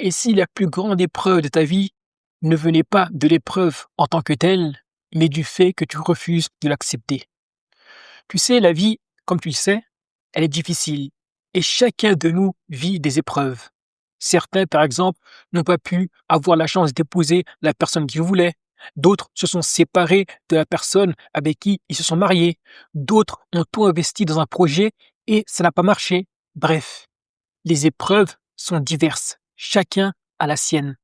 Et si la plus grande épreuve de ta vie ne venait pas de l'épreuve en tant que telle, mais du fait que tu refuses de l'accepter? Tu sais, la vie, comme tu le sais, elle est difficile et chacun de nous vit des épreuves. Certains, par exemple, n'ont pas pu avoir la chance d'épouser la personne qu'ils voulaient. D'autres se sont séparés de la personne avec qui ils se sont mariés. D'autres ont tout investi dans un projet et ça n'a pas marché. Bref, les épreuves sont diverses. Chacun a la sienne.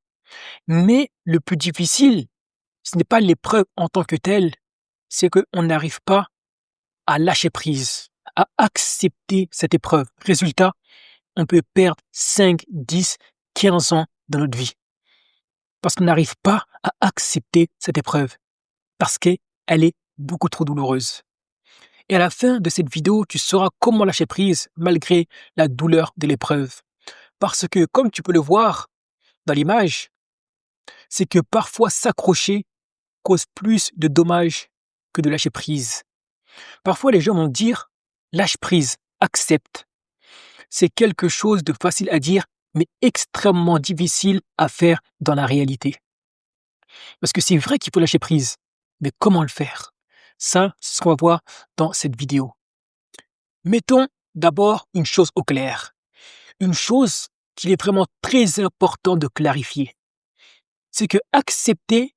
Mais le plus difficile, ce n'est pas l'épreuve en tant que telle, c'est qu'on n'arrive pas à lâcher prise, à accepter cette épreuve. Résultat, on peut perdre 5, 10, 15 ans dans notre vie parce qu'on n'arrive pas à accepter cette épreuve, parce qu'elle est beaucoup trop douloureuse. Et à la fin de cette vidéo, tu sauras comment lâcher prise malgré la douleur de l'épreuve. Parce que, comme tu peux le voir dans l'image, c'est que parfois s'accrocher cause plus de dommages que de lâcher prise. Parfois, les gens vont dire lâche prise, accepte. C'est quelque chose de facile à dire, mais extrêmement difficile à faire dans la réalité. Parce que c'est vrai qu'il faut lâcher prise, mais comment le faire? Ça, c'est ce qu'on va voir dans cette vidéo. Mettons d'abord une chose au clair. Une chose qu'il est vraiment très important de clarifier. C'est que accepter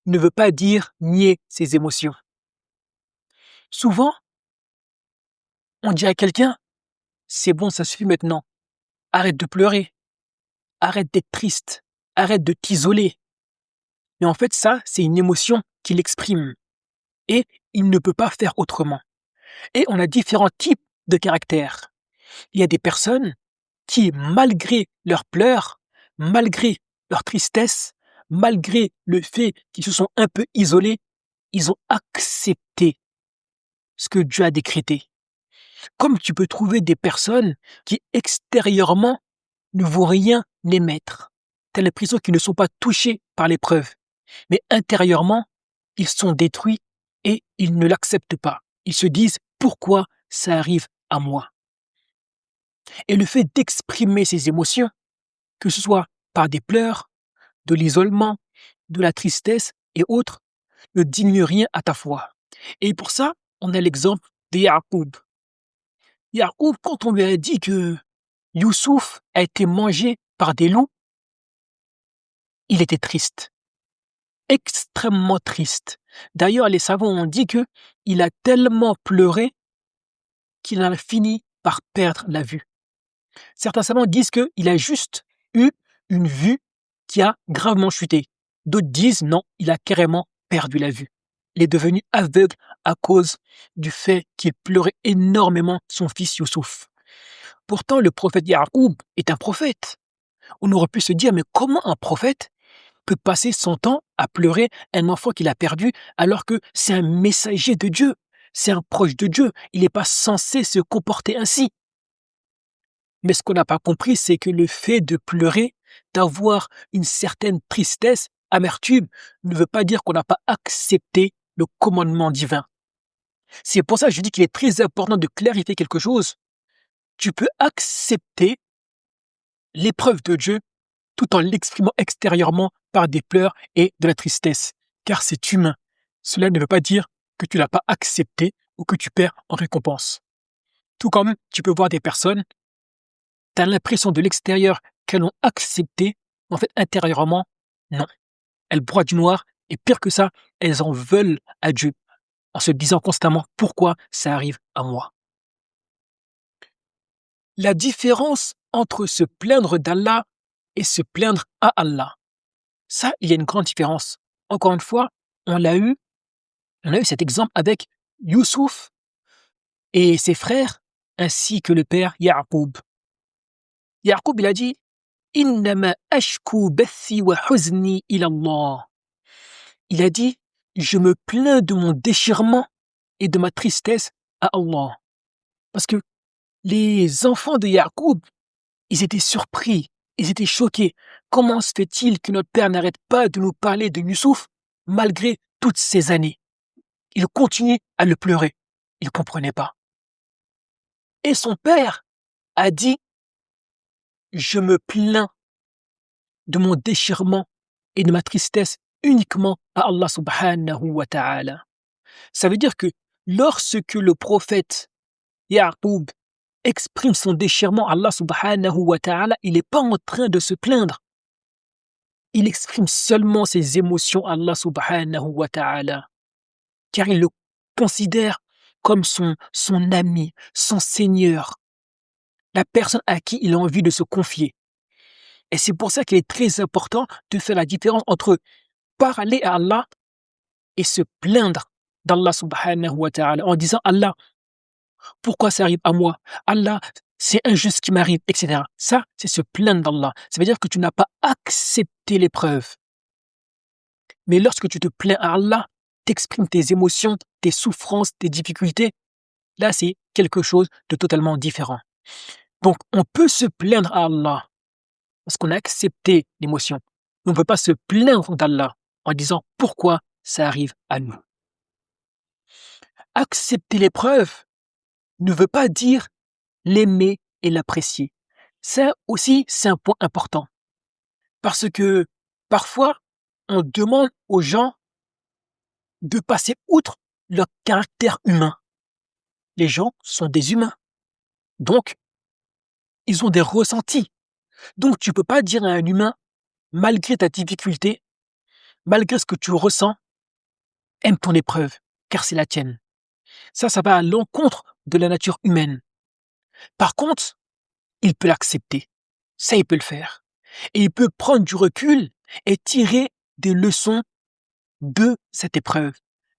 ne veut pas dire nier ses émotions. Souvent, on dit à quelqu'un, c'est bon, ça suffit maintenant. Arrête de pleurer. Arrête d'être triste. Arrête de t'isoler. Mais en fait, ça, c'est une émotion qu'il exprime. Et il ne peut pas faire autrement. Et on a différents types de caractères. Il y a des personnes qui, malgré leurs pleurs, malgré leur tristesse, malgré le fait qu'ils se sont un peu isolés, ils ont accepté ce que Dieu a décrété. Comme tu peux trouver des personnes qui, extérieurement, ne vont rien émettre. Tu as l'impression qu'ils ne sont pas touchés par l'épreuve. Mais intérieurement, ils sont détruits et ils ne l'acceptent pas. Ils se disent pourquoi ça arrive à moi. Et le fait d'exprimer ces émotions, que ce soit par des pleurs, de l'isolement, de la tristesse et autres, ne diminue rien à ta foi. Et pour ça, on a l'exemple de Yacoub. Yacoub, quand on lui a dit que Youssouf a été mangé par des loups, il était triste, extrêmement triste. D'ailleurs, les savants ont dit que il a tellement pleuré qu'il en a fini par perdre la vue. Certains savants disent qu'il a juste eu une vue qui a gravement chuté. D'autres disent non, il a carrément perdu la vue. Il est devenu aveugle à cause du fait qu'il pleurait énormément son fils Youssouf. Pourtant, le prophète Yacoub est un prophète. On aurait pu se dire, mais comment un prophète peut passer son temps à pleurer un enfant qu'il a perdu alors que c'est un messager de Dieu, c'est un proche de Dieu, il n'est pas censé se comporter ainsi. Mais ce qu'on n'a pas compris, c'est que le fait de pleurer, d'avoir une certaine tristesse, amertume, ne veut pas dire qu'on n'a pas accepté le commandement divin. C'est pour ça que je dis qu'il est très important de clarifier quelque chose. Tu peux accepter l'épreuve de Dieu tout en l'exprimant extérieurement par des pleurs et de la tristesse, car c'est humain. Cela ne veut pas dire que tu ne l'as pas accepté ou que tu perds en récompense. Tout comme tu peux voir des personnes, tu as l'impression de l'extérieur qu'elles ont accepté, mais en fait intérieurement, non. Elles broient du noir et pire que ça, elles en veulent à Dieu en se disant constamment pourquoi ça arrive à moi. La différence entre se plaindre d'Allah et se plaindre à Allah, ça, il y a une grande différence. Encore une fois, on a eu cet exemple avec Youssouf et ses frères, ainsi que le père Yacoub. Yacoub, il a dit Innama ashku bathi wa huzni ila Allah. Il a dit je me plains de mon déchirement et de ma tristesse à Allah. Parce que les enfants de Yacoub, ils étaient surpris, ils étaient choqués. Comment se fait-il que notre père n'arrête pas de nous parler de Youssouf malgré toutes ces années? Il continue à le pleurer. Il ne comprenait pas. Et son père a dit, je me plains de mon déchirement et de ma tristesse uniquement à Allah subhanahu wa ta'ala. Ça veut dire que lorsque le prophète Ya'qub exprime son déchirement à Allah subhanahu wa ta'ala, il n'est pas en train de se plaindre. Il exprime seulement ses émotions à Allah subhanahu wa ta'ala, car il le considère comme son ami, son Seigneur, la personne à qui il a envie de se confier. Et c'est pour ça qu'il est très important de faire la différence entre parler à Allah et se plaindre d'Allah subhanahu wa ta'ala en disant Allah, pourquoi ça arrive à moi? Allah, c'est injuste ce qui m'arrive, etc. Ça, c'est se plaindre d'Allah. Ça veut dire que tu n'as pas accepté l'épreuve. Mais lorsque tu te plains à Allah, t'exprimes tes émotions, tes souffrances, tes difficultés, là, c'est quelque chose de totalement différent. Donc, on peut se plaindre à Allah parce qu'on a accepté l'émotion. On ne peut pas se plaindre d'Allah en disant pourquoi ça arrive à nous. Accepter l'épreuve ne veut pas dire l'aimer et l'apprécier. Ça aussi, c'est un point important. Parce que parfois, on demande aux gens de passer outre leur caractère humain. Les gens sont des humains. Donc, ils ont des ressentis. Donc, tu ne peux pas dire à un humain, malgré ta difficulté, malgré ce que tu ressens, aime ton épreuve, car c'est la tienne. Ça va à l'encontre de la nature humaine. Par contre, il peut l'accepter. Ça, il peut le faire. Et il peut prendre du recul et tirer des leçons de cette épreuve.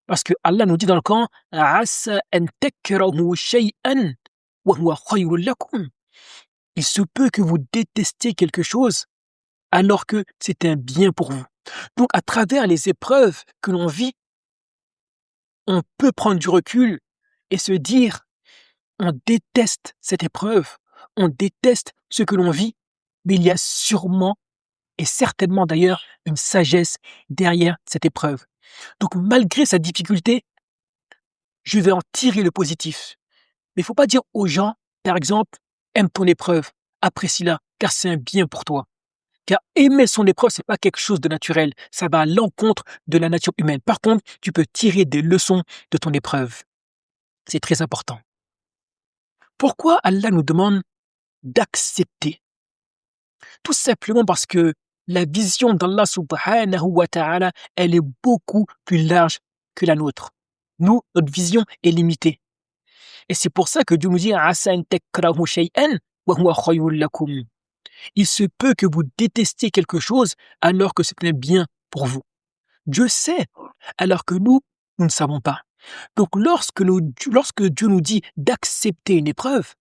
Parce que Allah nous dit dans le Coran, Asa an takrahu shay'an wa huwa khayrun lakum. Il se peut que vous détestiez quelque chose alors que c'est un bien pour vous. Donc, à travers les épreuves que l'on vit, on peut prendre du recul et se dire, on déteste cette épreuve, on déteste ce que l'on vit, mais il y a sûrement et certainement d'ailleurs une sagesse derrière cette épreuve. Donc, malgré sa difficulté, je vais en tirer le positif. Mais il ne faut pas dire aux gens, par exemple, aime ton épreuve, apprécie-la, car c'est un bien pour toi. Car aimer son épreuve, ce n'est pas quelque chose de naturel. Ça va à l'encontre de la nature humaine. Par contre, tu peux tirer des leçons de ton épreuve. C'est très important. Pourquoi Allah nous demande d'accepter? Tout simplement parce que la vision d'Allah subhanahu wa ta'ala, elle est beaucoup plus large que la nôtre. Nous, notre vision est limitée. Et c'est pour ça que Dieu nous dit Asa an takrahu shay'an wa huwa khayrun lakum. Il se peut que vous détestiez quelque chose alors que c'est un bien pour vous. Dieu sait, alors que nous ne savons pas. Donc lorsque Dieu nous dit d'accepter une épreuve,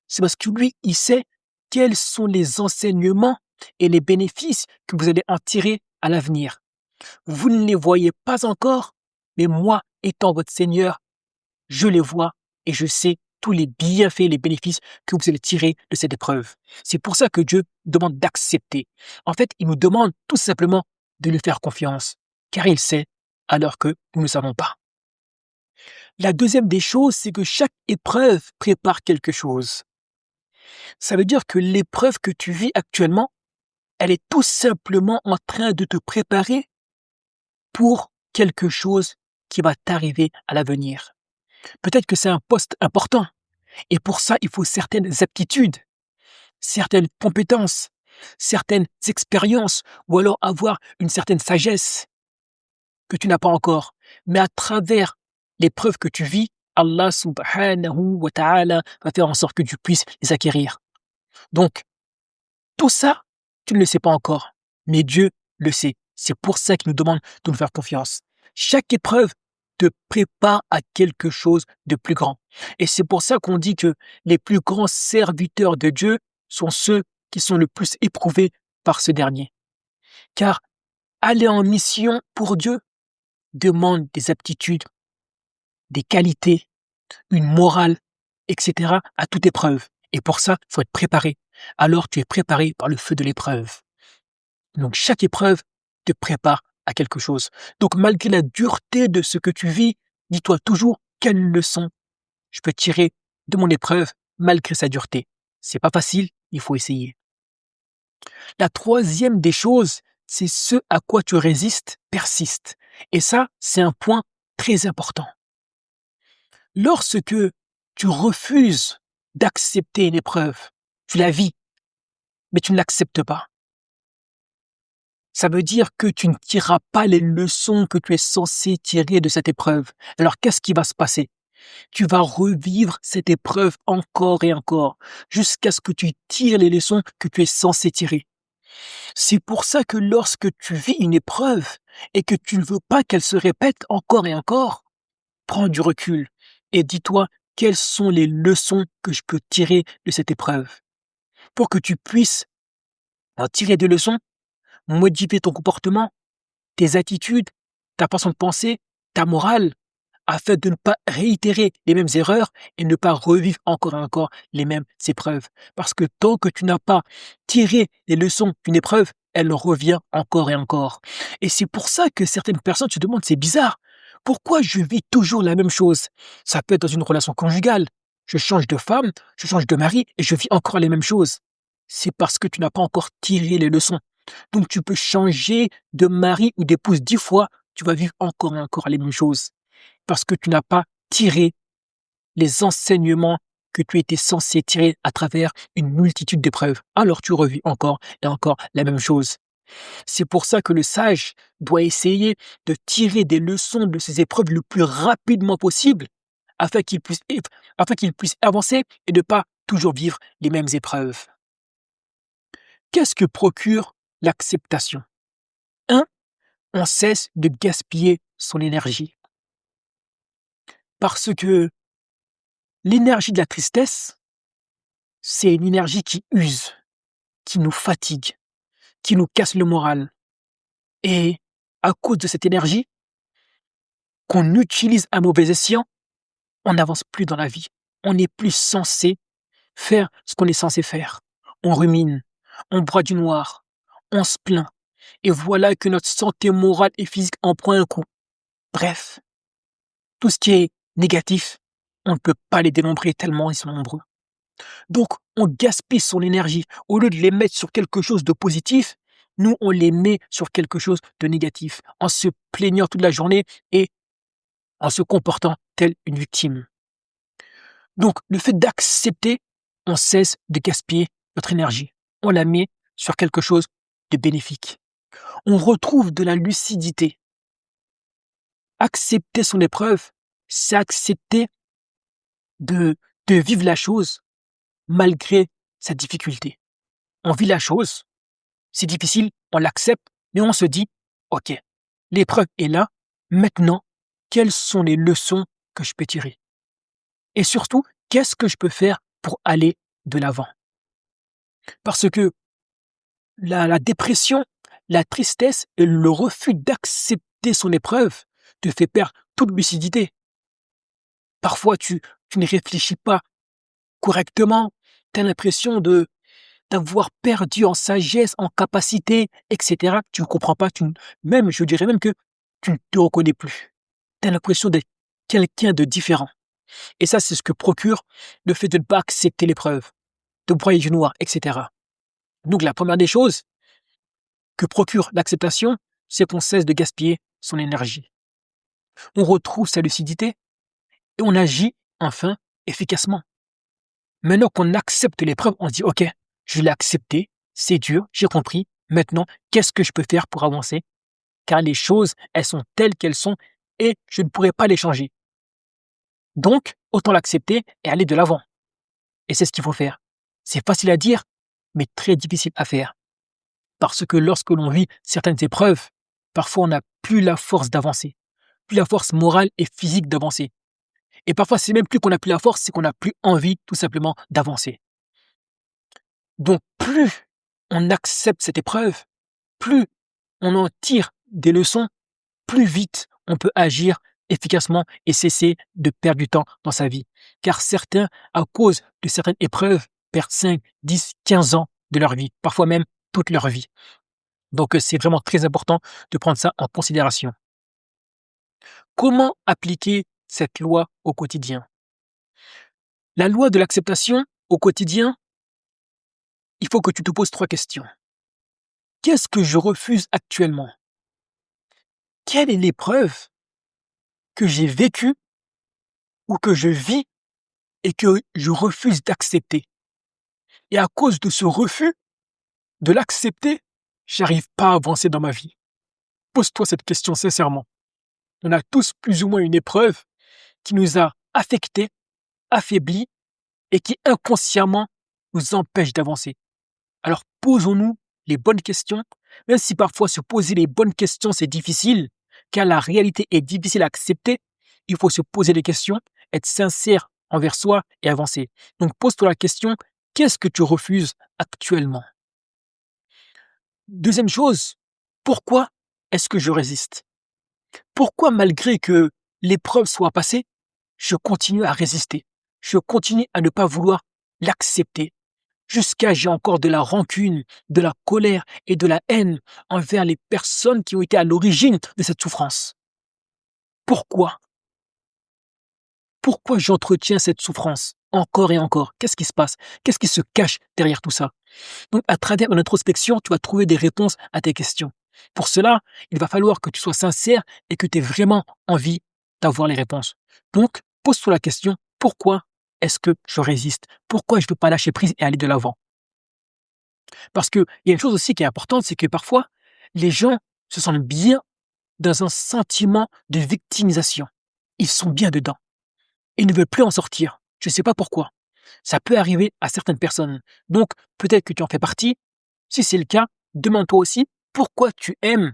c'est parce que lui, il sait quels sont les enseignements et les bénéfices que vous allez en tirer à l'avenir. Vous ne les voyez pas encore, mais moi, étant votre Seigneur, je les vois et je sais tous les bienfaits et les bénéfices que vous allez tirer de cette épreuve. C'est pour ça que Dieu demande d'accepter. En fait, il nous demande tout simplement de lui faire confiance, car il sait, alors que nous ne savons pas. La deuxième des choses, c'est que chaque épreuve prépare quelque chose. Ça veut dire que l'épreuve que tu vis actuellement, elle est tout simplement en train de te préparer pour quelque chose qui va t'arriver à l'avenir. Peut-être que c'est un poste important, et pour ça, il faut certaines aptitudes, certaines compétences, certaines expériences, ou alors avoir une certaine sagesse que tu n'as pas encore. Mais à travers l'épreuve que tu vis, Allah subhanahu wa ta'ala va faire en sorte que tu puisses les acquérir. Donc, tout ça, tu ne le sais pas encore, mais Dieu le sait. C'est pour ça qu'il nous demande de nous faire confiance. Chaque épreuve te prépare à quelque chose de plus grand. Et c'est pour ça qu'on dit que les plus grands serviteurs de Dieu sont ceux qui sont le plus éprouvés par ce dernier. Car aller en mission pour Dieu demande des aptitudes, des qualités, une morale, etc. à toute épreuve. Et pour ça, il faut être préparé. Alors tu es préparé par le feu de l'épreuve. Donc chaque épreuve te prépare à quelque chose. Donc malgré la dureté de ce que tu vis, dis-toi toujours quelle leçon je peux tirer de mon épreuve malgré sa dureté. C'est pas facile, il faut essayer. La troisième des choses, c'est ce à quoi tu résistes persiste. Et ça, c'est un point très important. Lorsque tu refuses d'accepter une épreuve, tu la vis, mais tu ne l'acceptes pas. Ça veut dire que tu ne tireras pas les leçons que tu es censé tirer de cette épreuve. Alors qu'est-ce qui va se passer? Tu vas revivre cette épreuve encore et encore, jusqu'à ce que tu tires les leçons que tu es censé tirer. C'est pour ça que lorsque tu vis une épreuve et que tu ne veux pas qu'elle se répète encore et encore, prends du recul et dis-toi quelles sont les leçons que je peux tirer de cette épreuve. Pour que tu puisses en tirer des leçons, modifier ton comportement, tes attitudes, ta façon de penser, ta morale, afin de ne pas réitérer les mêmes erreurs et ne pas revivre encore et encore les mêmes épreuves. Parce que tant que tu n'as pas tiré les leçons d'une épreuve, elle revient encore et encore. Et c'est pour ça que certaines personnes se demandent, c'est bizarre, pourquoi je vis toujours la même chose? Ça peut être dans une relation conjugale. Je change de femme, je change de mari et je vis encore les mêmes choses. C'est parce que tu n'as pas encore tiré les leçons. Donc tu peux changer de mari ou d'épouse 10 fois, tu vas vivre encore et encore les mêmes choses parce que tu n'as pas tiré les enseignements que tu étais censé tirer à travers une multitude d'épreuves. Alors tu revis encore et encore la même chose. C'est pour ça que le sage doit essayer de tirer des leçons de ces épreuves le plus rapidement possible afin qu'il puisse avancer et ne pas toujours vivre les mêmes épreuves. Qu'est-ce que procure l'acceptation? 1. On cesse de gaspiller son énergie. Parce que l'énergie de la tristesse, c'est une énergie qui use, qui nous fatigue, qui nous casse le moral. Et à cause de cette énergie qu'on utilise à mauvais escient, on n'avance plus dans la vie. On n'est plus censé faire ce qu'on est censé faire. On rumine, on broie du noir, on se plaint. Et voilà que notre santé morale et physique en prend un coup. Bref, tout ce qui est négatif, on ne peut pas les dénombrer tellement ils sont nombreux. Donc, on gaspille son énergie. Au lieu de les mettre sur quelque chose de positif, nous, on les met sur quelque chose de négatif, en se plaignant toute la journée et en se comportant telle une victime. Donc, le fait d'accepter, on cesse de gaspiller notre énergie. On la met sur quelque chose de bénéfique. On retrouve de la lucidité. Accepter son épreuve, c'est accepter de, de vivre la chose malgré sa difficulté. On vit la chose, c'est difficile, on l'accepte, mais on se dit, OK, l'épreuve est là, maintenant, quelles sont les leçons que je peux tirer? Et surtout, qu'est-ce que je peux faire pour aller de l'avant? Parce que la dépression, la tristesse et le refus d'accepter son épreuve te fait perdre toute lucidité. Parfois, tu ne réfléchis pas correctement, tu as l'impression d'avoir perdu en sagesse, en capacité, etc. Tu ne comprends pas, même, je dirais même que tu ne te reconnais plus. Tu as l'impression d'être quelqu'un de différent. Et ça, c'est ce que procure le fait de ne pas accepter l'épreuve, de broyer du noir, etc. Donc, la première des choses que procure l'acceptation, c'est qu'on cesse de gaspiller son énergie. On retrouve sa lucidité et on agit enfin efficacement. Maintenant qu'on accepte l'épreuve, on se dit, OK, je l'ai accepté, c'est dur, j'ai compris. Maintenant, qu'est-ce que je peux faire pour avancer? Car les choses, elles sont telles qu'elles sont et je ne pourrai pas les changer. Donc, autant l'accepter et aller de l'avant. Et c'est ce qu'il faut faire. C'est facile à dire, mais très difficile à faire. Parce que lorsque l'on vit certaines épreuves, parfois on n'a plus la force d'avancer, plus la force morale et physique d'avancer. Et parfois, c'est même plus qu'on n'a plus la force, c'est qu'on n'a plus envie tout simplement d'avancer. Donc, plus on accepte cette épreuve, plus on en tire des leçons, plus vite on peut agir efficacement et cesser de perdre du temps dans sa vie. Car certains, à cause de certaines épreuves, perdent 5, 10, 15 ans de leur vie, parfois même toute leur vie. Donc, c'est vraiment très important de prendre ça en considération. Comment appliquer cette loi au quotidien? La loi de l'acceptation au quotidien, il faut que tu te poses 3 questions. qu'est-ce que je refuse actuellement? Quelle est l'épreuve que j'ai vécue ou que je vis et que je refuse d'accepter? Et à cause de ce refus de l'accepter, j'arrive pas à avancer dans ma vie. Pose-toi cette question sincèrement. On a tous plus ou moins une épreuve qui nous a affectés, affaiblis et qui inconsciemment nous empêche d'avancer. Alors posons-nous les bonnes questions, même si parfois se poser les bonnes questions c'est difficile, car la réalité est difficile à accepter, il faut se poser des questions, être sincère envers soi et avancer. Donc pose-toi la question, qu'est-ce que tu refuses actuellement? Deuxième chose, pourquoi est-ce que je résiste? Pourquoi malgré que l'épreuve soit passée, je continue à résister? Je continue à ne pas vouloir l'accepter, jusqu'à j'ai encore de la rancune, de la colère et de la haine envers les personnes qui ont été à l'origine de cette souffrance. Pourquoi? Pourquoi j'entretiens cette souffrance encore et encore? Qu'est-ce qui se passe? Qu'est-ce qui se cache derrière tout ça? Donc, à travers une introspection, tu vas trouver des réponses à tes questions. Pour cela, il va falloir que tu sois sincère et que tu aies vraiment envie d'avoir les réponses. Donc, pose-toi la question, pourquoi est-ce que je résiste? Pourquoi je ne veux pas lâcher prise et aller de l'avant? Parce qu'il y a une chose aussi qui est importante, c'est que parfois, les gens se sentent bien dans un sentiment de victimisation. Ils sont bien dedans. Ils ne veulent plus en sortir. Je ne sais pas pourquoi. Ça peut arriver à certaines personnes. Donc, peut-être que tu en fais partie. Si c'est le cas, demande-toi aussi pourquoi tu aimes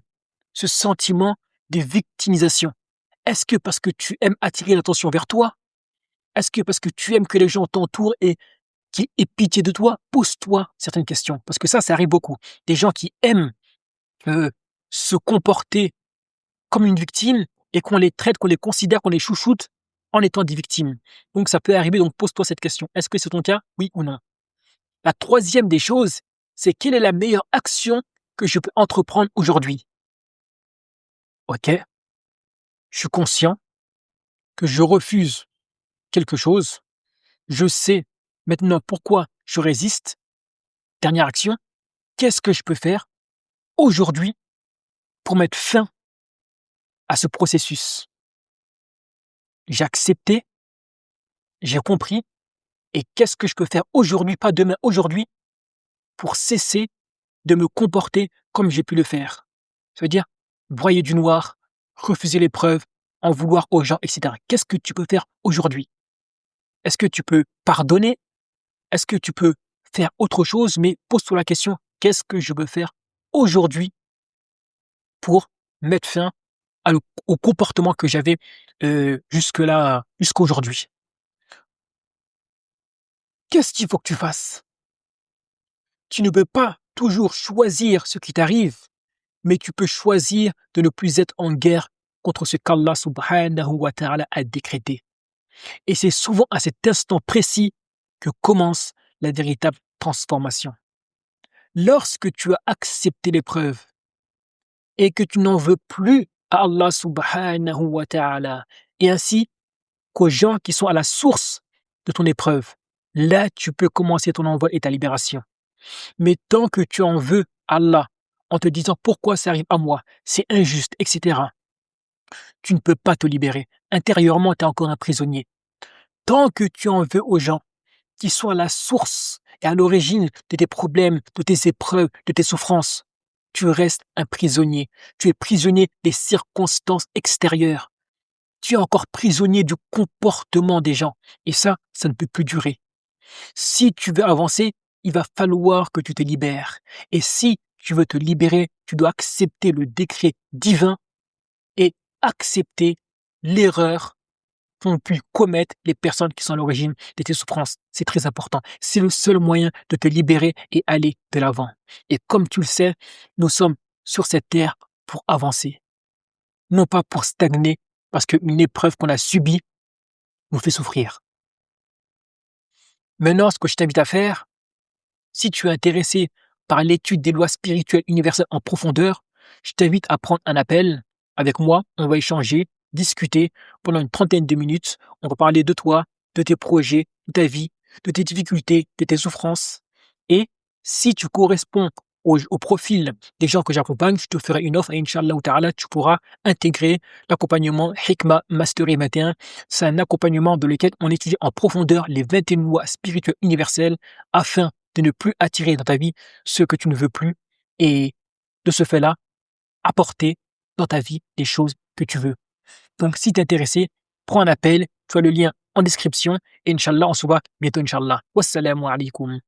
ce sentiment de victimisation. Est-ce que parce que tu aimes attirer l'attention vers toi? Est-ce que parce que tu aimes que les gens t'entourent et qu'ils aient pitié de toi? Pose-toi certaines questions. Parce que ça arrive beaucoup. Des gens qui aiment se comporter comme une victime et qu'on les traite, qu'on les considère, qu'on les chouchoute en étant des victimes. Donc ça peut arriver, donc pose-toi cette question. Est-ce que c'est ton cas? Oui ou non? La troisième des choses, c'est quelle est la meilleure action que je peux entreprendre aujourd'hui? Ok, je suis conscient que je refuse quelque chose. Je sais maintenant pourquoi je résiste. Dernière action, qu'est-ce que je peux faire aujourd'hui pour mettre fin à ce processus? J'ai accepté, j'ai compris, et qu'est-ce que je peux faire aujourd'hui, pas demain, aujourd'hui, pour cesser de me comporter comme j'ai pu le faire? Ça veut dire broyer du noir, refuser l'épreuve, en vouloir aux gens, etc. Qu'est-ce que tu peux faire aujourd'hui? Est-ce que tu peux pardonner? Est-ce que tu peux faire autre chose? Mais pose-toi la question, qu'est-ce que je peux faire aujourd'hui pour mettre fin au comportement que j'avais jusque-là, jusqu'à aujourd'hui? Qu'est-ce qu'il faut que tu fasses? Tu ne peux pas toujours choisir ce qui t'arrive, mais tu peux choisir de ne plus être en guerre contre ce qu'Allah subhanahu wa ta'ala a décrété. Et c'est souvent à cet instant précis que commence la véritable transformation. Lorsque tu as accepté l'épreuve et que tu n'en veux plus à Allah subhanahu wa ta'ala et ainsi qu'aux gens qui sont à la source de ton épreuve, là tu peux commencer ton envol et ta libération. Mais tant que tu en veux à Allah en te disant pourquoi ça arrive à moi, c'est injuste, etc., tu ne peux pas te libérer. Intérieurement, tu es encore un prisonnier. Tant que tu en veux aux gens qui sont à la source et à l'origine de tes problèmes, de tes épreuves, de tes souffrances, tu restes un prisonnier. Tu es prisonnier des circonstances extérieures. Tu es encore prisonnier du comportement des gens. Et ça ne peut plus durer. Si tu veux avancer, il va falloir que tu te libères. Et si tu veux te libérer, tu dois accepter le décret divin et accepter l'erreur qu'ont pu commettre les personnes qui sont à l'origine de tes souffrances. C'est très important. C'est le seul moyen de te libérer et aller de l'avant. Et comme tu le sais, nous sommes sur cette terre pour avancer, non pas pour stagner, parce qu'une épreuve qu'on a subie nous fait souffrir. Maintenant, ce que je t'invite à faire, si tu es intéressé par l'étude des lois spirituelles universelles en profondeur, je t'invite à prendre un appel avec moi. On va échanger, discuter pendant une trentaine de minutes. On va parler de toi, de tes projets, de ta vie, de tes difficultés, de tes souffrances. Et si tu corresponds au profil des gens que j'accompagne, je te ferai une offre et Inch'Allah Ta'ala, tu pourras intégrer l'accompagnement Hikma Mastery 21. C'est un accompagnement dans lequel on étudie en profondeur les 21 lois spirituelles universelles afin de ne plus attirer dans ta vie ce que tu ne veux plus et de ce fait-là, apporter dans ta vie les choses que tu veux. Donc, si tu es intéressé, prends un appel, tu as le lien en description et Inch'Allah, on se voit bientôt, Inch'Allah. Wassalamu alaikum.